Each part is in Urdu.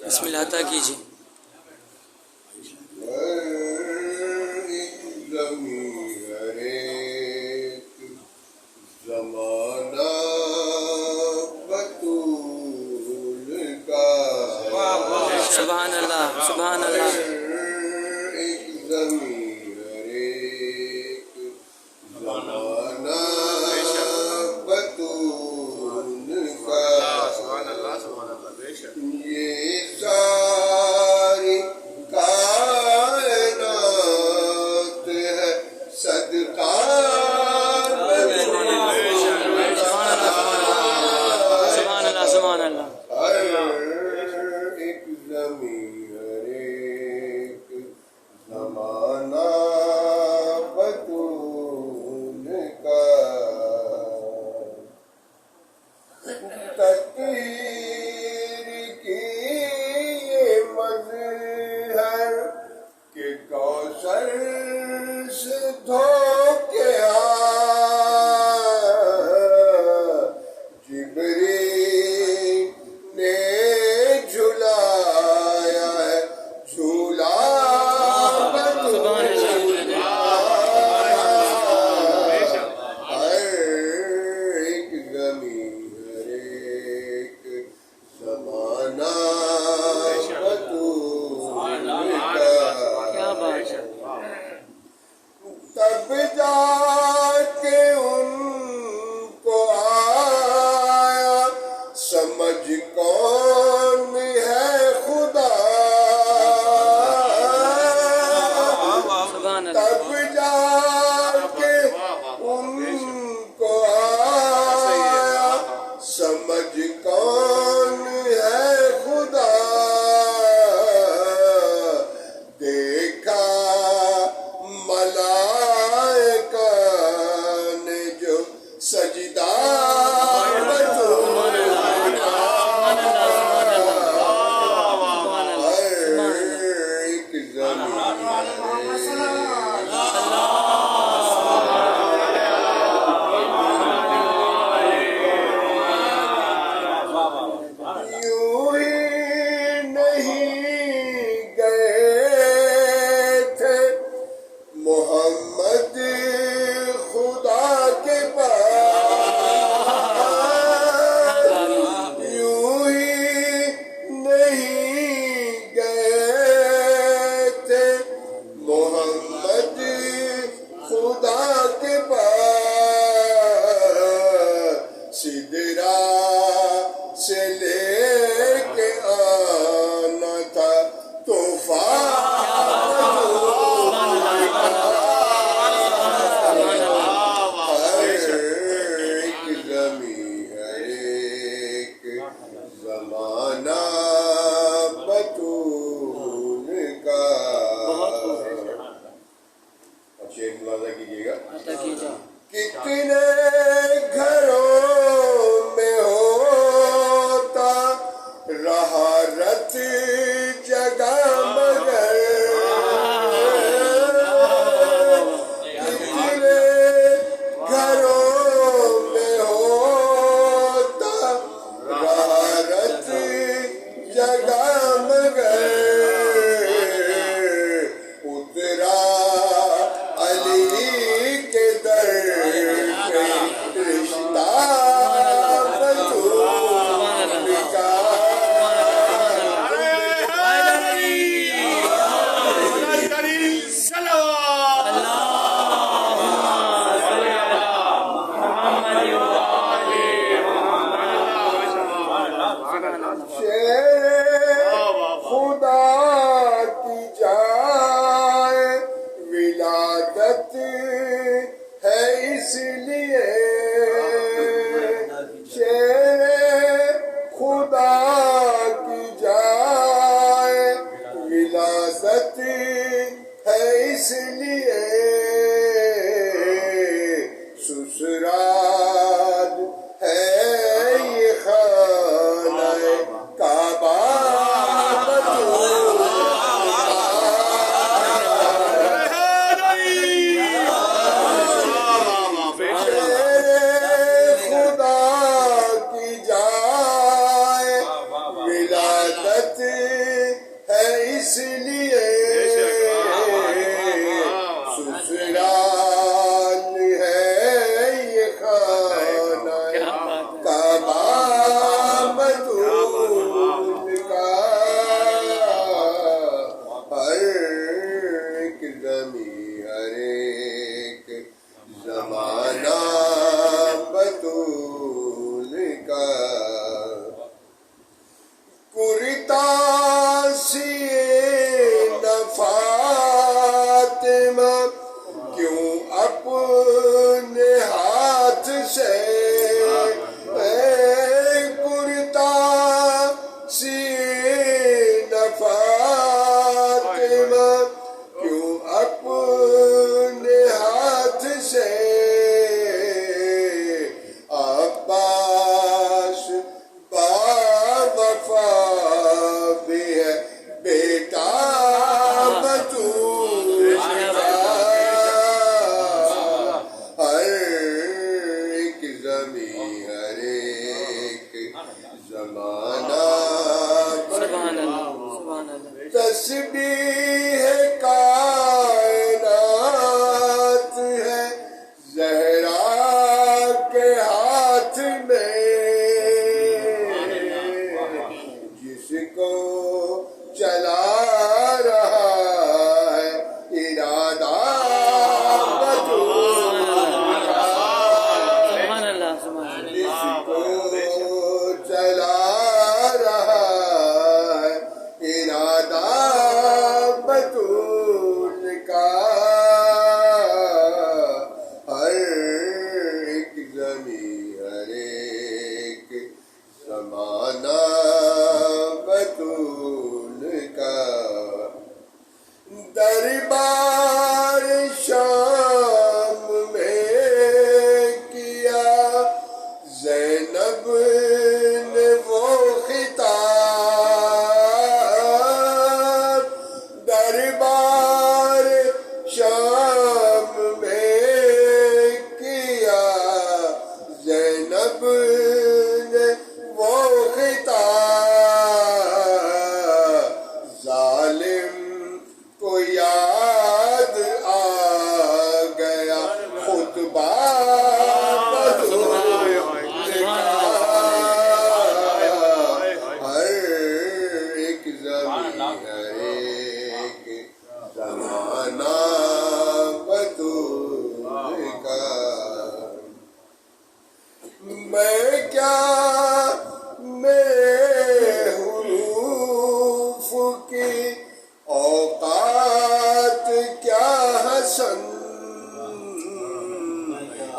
بسم اللہ عطا کیجیے. سبحان اللہ سبحان اللہ. ہے یہ خانہ کعبہ ولادت ہے اس لیے سسرال ہے یہ خانہ کعبہ بطول کا ہر ایک زمین ہر ایک زمانہ بطول کا کرتا سی فاطمہ کیوں اپنے ہاتھ سے کرتا سی فاطمہ کیوں اپنے ہاتھ سے عباس باوفا بھی ہے بیٹا بطول کا ہر ایک زمین ہر ایک زمانہ سبحان اللہ سبحان اللہ تسبیح کائنات ہے زہرا کے ہاتھ میں جس کو چلا رہا ہے ارادہ بطول کا سبحان اللہ سبحان اللہ جس کو چلا رہا ہے ارادہ بطول کا ہر ایک زمین ہر ایک زمانہ بطول کا دربار شام میں کیا زینب نے وہ خطاب دربار شام میں کیا زینب نے وہ خطاب ظالم کو یاد آ گیا خطبہ بطول کا ہر ایک زمین ہر ایک زمانہ بطول کا میں کیا میرے حروف کی اوقات کیا حسن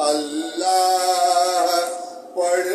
اللہ پڑھ